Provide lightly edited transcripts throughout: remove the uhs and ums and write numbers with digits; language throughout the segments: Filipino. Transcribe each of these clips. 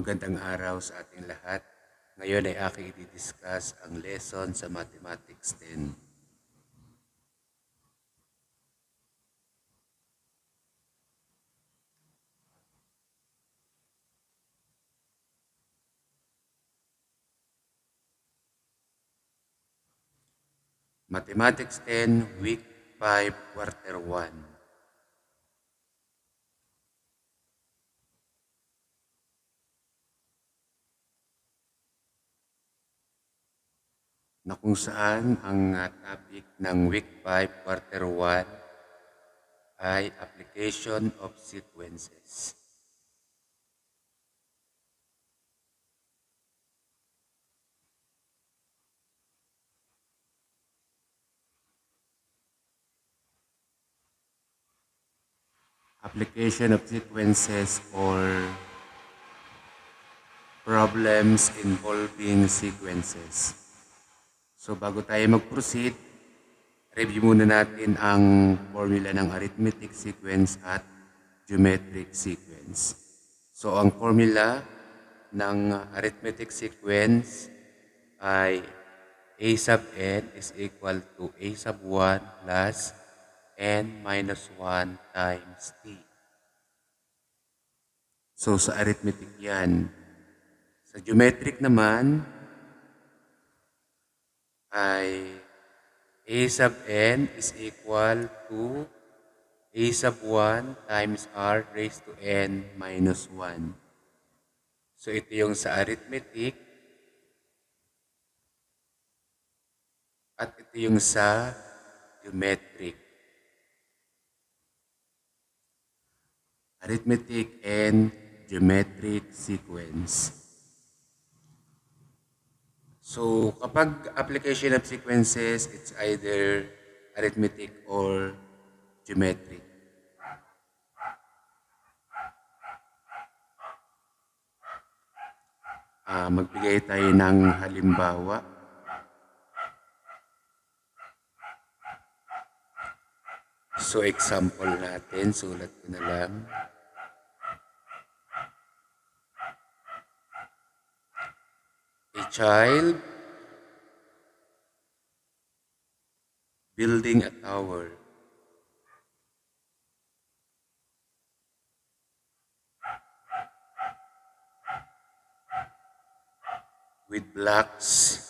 Magandang araw sa ating lahat. Ngayon ay aking i-discuss ang lesson sa Mathematics 10. Mathematics 10, Week 5, Quarter 1. Na kung saan ang topic ng Week 5, Quarter 1 ay Application of Sequences. Application of sequences or problems involving sequences. So bago tayo mag-proceed, review muna natin ang formula ng arithmetic sequence at geometric sequence. So ang formula ng arithmetic sequence ay a sub n is equal to a sub 1 plus n minus 1 times t. So sa arithmetic yan. Sa geometric naman ay a sub n is equal to a sub 1 times r raised to n minus 1. So ito yung sa arithmetic at ito yung sa geometric. Arithmetic and geometric sequence. So, kapag application of sequences, it's either arithmetic or geometric. Magbigay tayo ng halimbawa. So, example natin, sulat ko na lang. A child building a tower. With blocks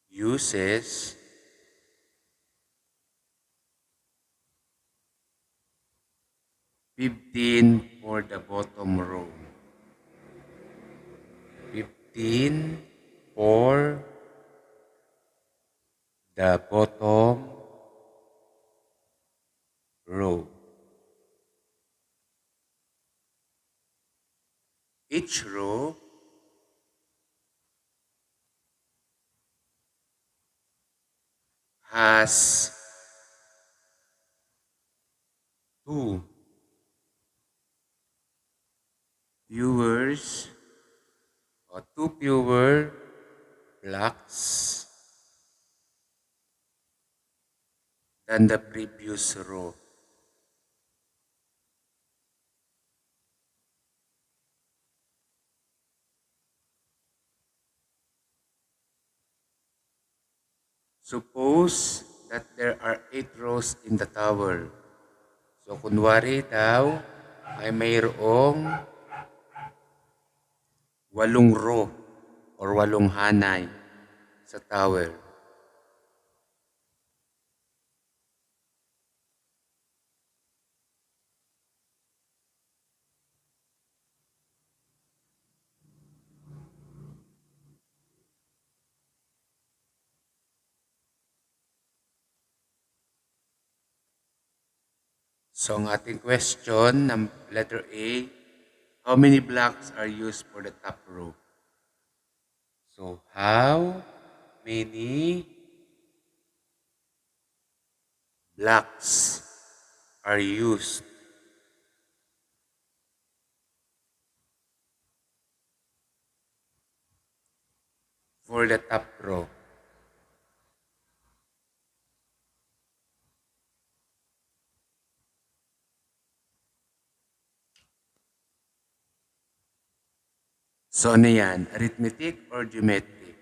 uses $15 for the bottom row. 15 for the bottom row. Each row has 2 viewers or 2 viewer blocks than the previous row. Suppose that there are 8 rows in the tower. So, kunwari daw ay mayroong 8 row or 8 hanay sa tower. So, ang ating question, letter A, how many blocks are used for the top row? So, how many blocks are used for the top row? So ano yan? Arithmetic or geometric?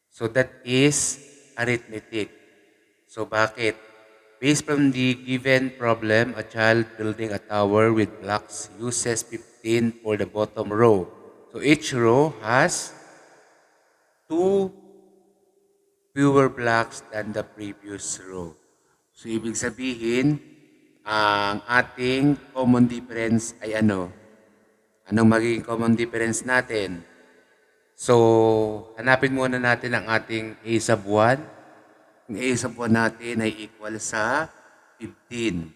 So that is arithmetic. So bakit? Based from the given problem, a child building a tower with blocks uses 15 for the bottom row. So each row has two fewer blocks than the previous row. So ibig sabihin, ang ating common difference ay ano? Anong magiging common difference natin? So, hanapin muna natin ang ating a sub 1. Ang a sub 1 natin ay equal sa 15.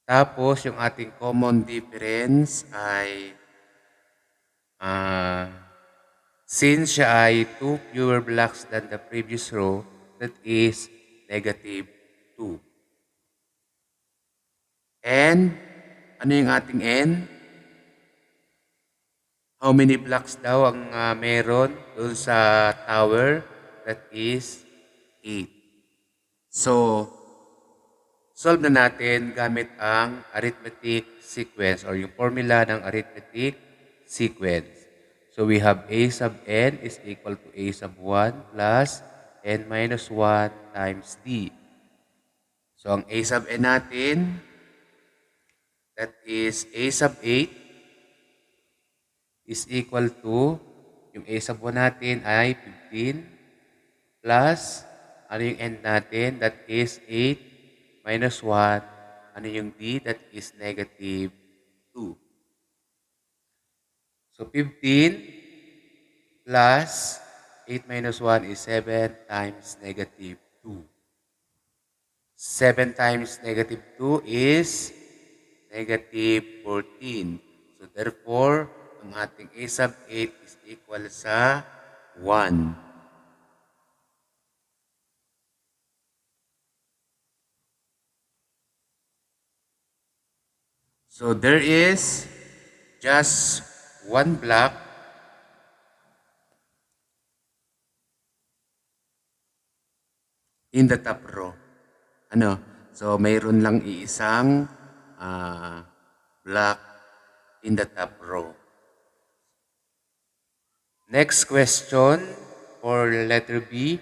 Tapos, yung ating common difference ay since siya ay 2 fewer blocks than the previous row, that is negative 2. And, ano yung ating n? How many blocks daw ang meron doon sa tower? That is 8. So, solve na natin gamit ang arithmetic sequence or yung formula ng arithmetic sequence. So, we have a sub n is equal to a sub 1 plus n minus 1 times d. So, ang a sub n natin, that is a sub 8 is equal to, yung a sub 1 natin ay 15 plus, ano yung n natin? That is 8 minus 1. Ano yung d? That is negative 2. So, 15 plus 8 minus 1 is 7 times negative 2. 7 times negative 2 is negative 14. So, therefore, ang ating a sub 8 is equal sa 1. So, there is just one block in the top row. Ano? So, mayroon lang iisang block in the top row. Next question for letter B.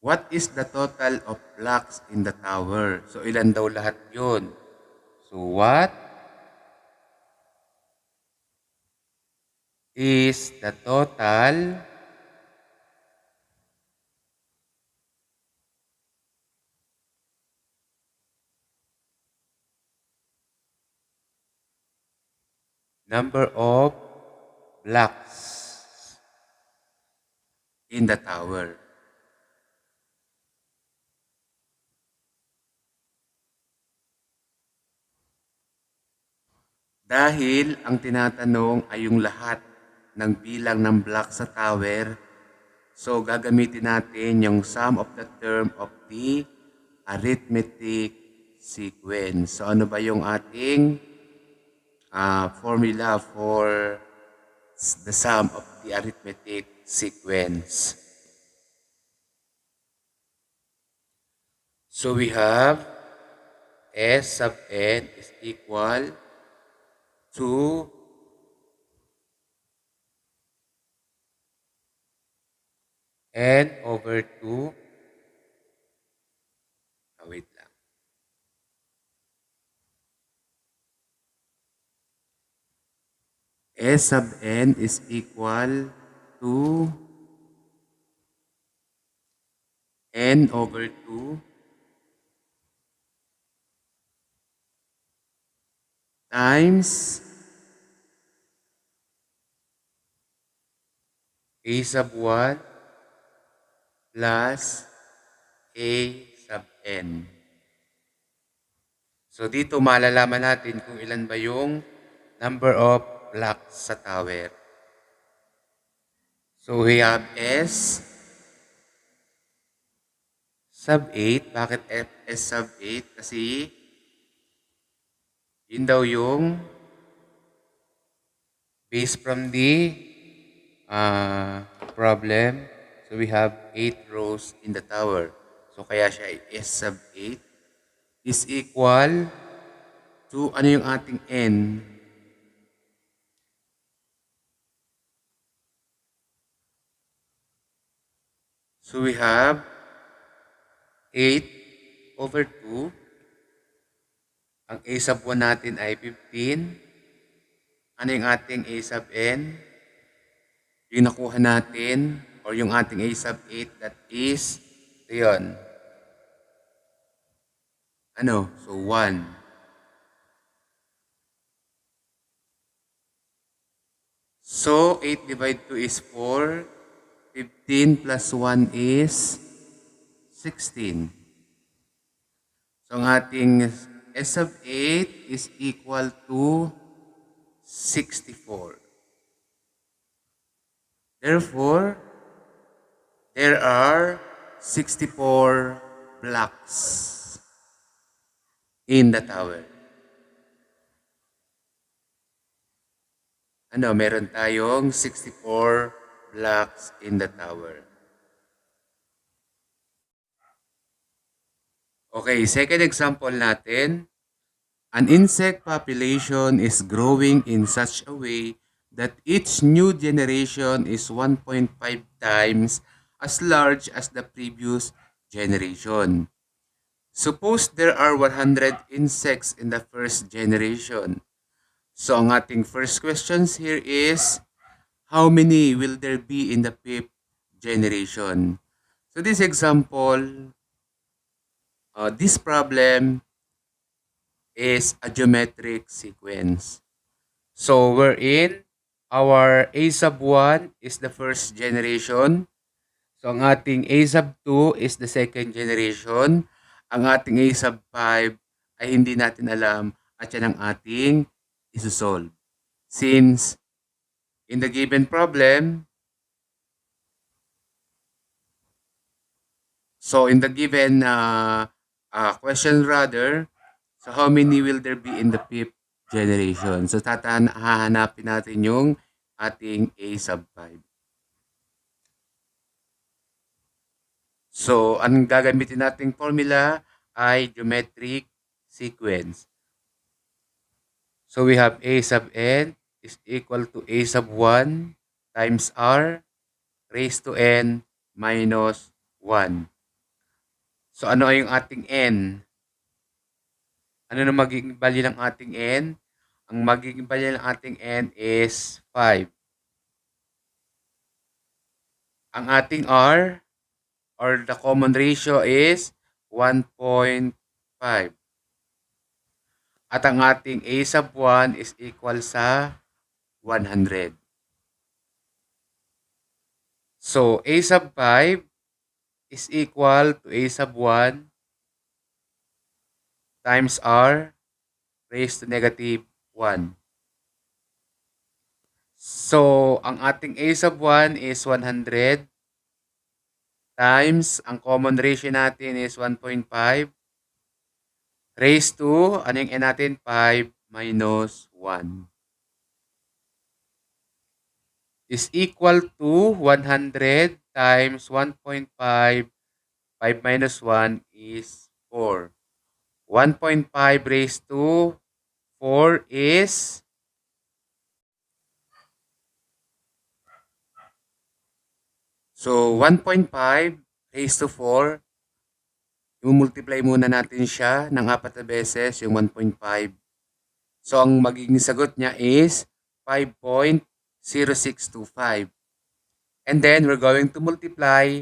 What is the total of blocks in the tower? So, ilan daw lahat yun? So, what is the total number of blocks in the tower? Dahil ang tinatanong ay yung lahat ng bilang ng block sa tower, so gagamitin natin yung sum of the term of the arithmetic sequence. So ano ba yung ating formula for the sum of the arithmetic sequence? So we have S sub n is equal to n over 2. Wait lang. S sub n is equal to n over 2 times a sub 1 plus a sub n. So dito malalaman natin kung ilan ba yung number of blocks sa tower. So we have S sub 8. Bakit S sub 8? Kasi yun daw yung based from the problem. So we have 8 rows in the tower. So kaya siya ay S sub 8 is equal So, ano yung ating N? So, we have 8/2. Ang A sub 1 natin ay 15. Ano yung ating A sub N? Yung nakuha natin, or yung ating A sub 8, that is, ito yun. Ano? So, 1. So, 8 divided 2 is 4. 15 plus 1 is 16. So, ang ating S sub 8 is equal to 64. Therefore, there are 64 blocks in the tower. Ano, meron tayong 64 blocks in the tower. Okay, second example natin. An insect population is growing in such a way that each new generation is 1.5 times as large as the previous generation. Suppose there are 100 insects in the first generation. So, ang ating first questions here is, how many will there be in the fifth generation? So, this example, this problem is a geometric sequence. So, wherein our A sub 1 is the first generation. So, ang ating A sub 2 is the second generation. Ang ating A sub 5 ay hindi natin alam at yan ang ating isosolve. Since in the given problem, so in the given question rather, so how many will there be in the fifth generation? So hahanapin natin yung ating A sub 5. So, ang gagamitin nating formula ay geometric sequence. So, we have A sub n is equal to A sub 1 times r raised to n minus 1. So, ano ay yung ating n? Ano na magiging value ng ating n? Ang magiging value ng ating n is 5. Ang ating r, or the common ratio, is 1.5. At ang ating A sub 1 is equal sa 100. So, A sub 5 is equal to A sub 1 times r raised to negative 1. So, ang ating A sub 1 is 100 times, ang common ratio natin is 1.5 raised to, ano yung n natin? 5 minus 1. Is equal to 100 times 1.5. 5 minus 1 is 4. 1.5 raised to 4 is, so 1.5 raised to 4, i-multiply muna natin siya ng 4 na beses, yung 1.5. So, ang magiging sagot niya is 5.0625. And then, we're going to multiply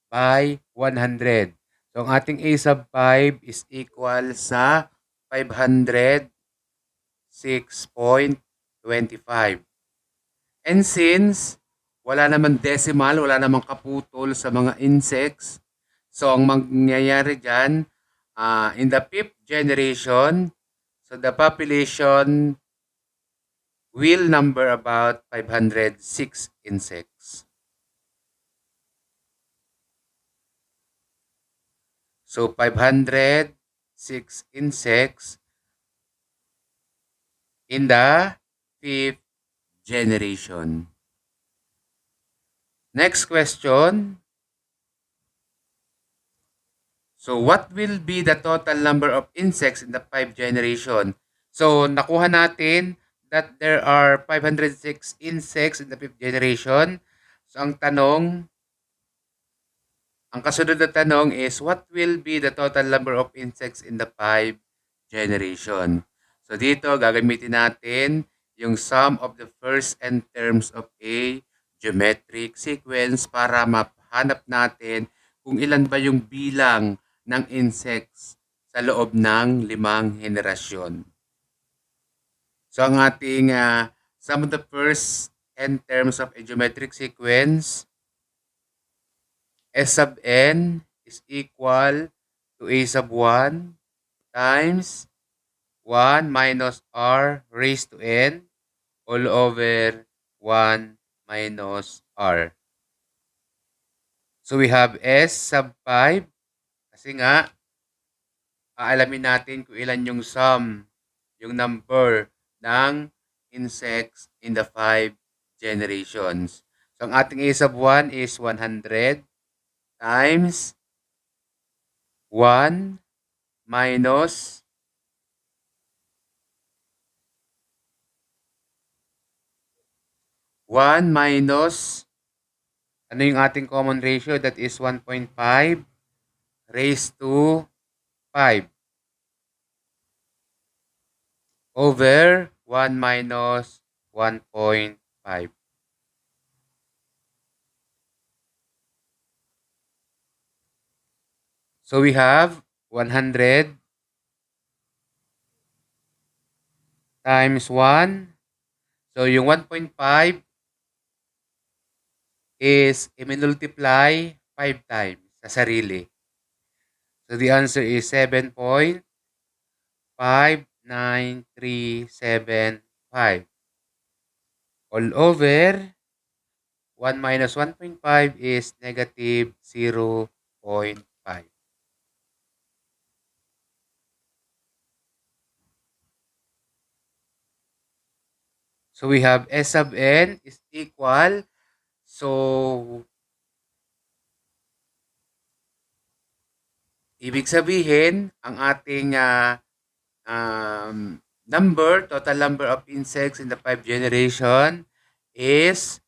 by 100. So, ang ating A sub 5 is equal sa 506.25. And since wala naman decimal, wala namang kaputol sa mga insects, so ang mangyayari dyan, in the fifth generation, so the population will number about 506 insects. So, 506 insects in the fifth generation. Next question. So, what will be the total number of insects in the fifth generation? So, nakuha natin that there are 506 insects in the fifth generation. So, ang kasunod na tanong is, what will be the total number of insects in the five generation? So, dito, gagamitin natin yung sum of the first n terms of a geometric sequence para mahanap natin kung ilan ba yung bilang ng insects sa loob ng 5 henerasyon. So, ang ating sum of the first n terms of a geometric sequence, S sub n is equal to a sub 1 times 1 minus r raised to n all over 1 minus r. So, we have S sub 5 kasi nga, aalamin natin kung ilan yung sum, yung number ng insects in the 5 generations. So, ang ating A sub 1 is 100 times 1 minus 1 minus, ano yung ating common ratio? That is 1.5 raised to 5 over 1 minus 1.5. So we have 100 times 1. So yung 1.5 is i-multiply 5 times sa sarili. So the answer is 7.59375 all over 1 minus 1.5 is negative 0.5. So we have S sub n is equal. So, ibig sabihin, ang ating total number of insects in the 5 generation is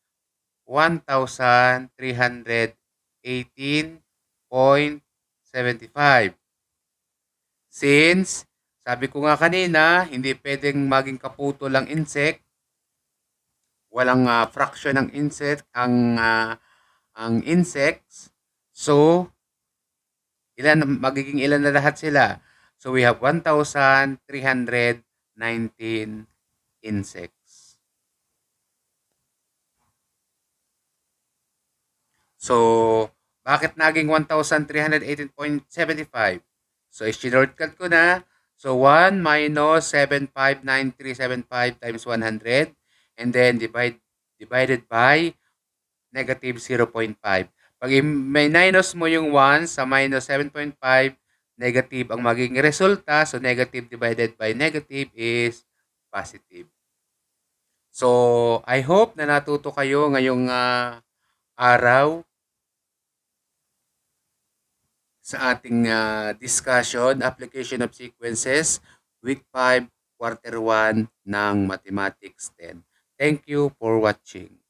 1,318.75. Since, sabi ko nga kanina, hindi pwedeng maging kaputo lang insect, walang fraction ng insect ang insects. So, magiging ilan na lahat sila? So, we have 1,319 insects. So, bakit naging 1,318.75? So, i-shortcut ko na. So, 1 minus 759375 times 100 and then divided by negative 0.5. Pag may minus mo yung 1 sa minus 7.5, negative ang magiging resulta. So, negative divided by negative is positive. So, I hope na natuto kayo ngayong araw sa ating discussion, application of sequences, week 5, quarter 1 ng Mathematics 10. Thank you for watching.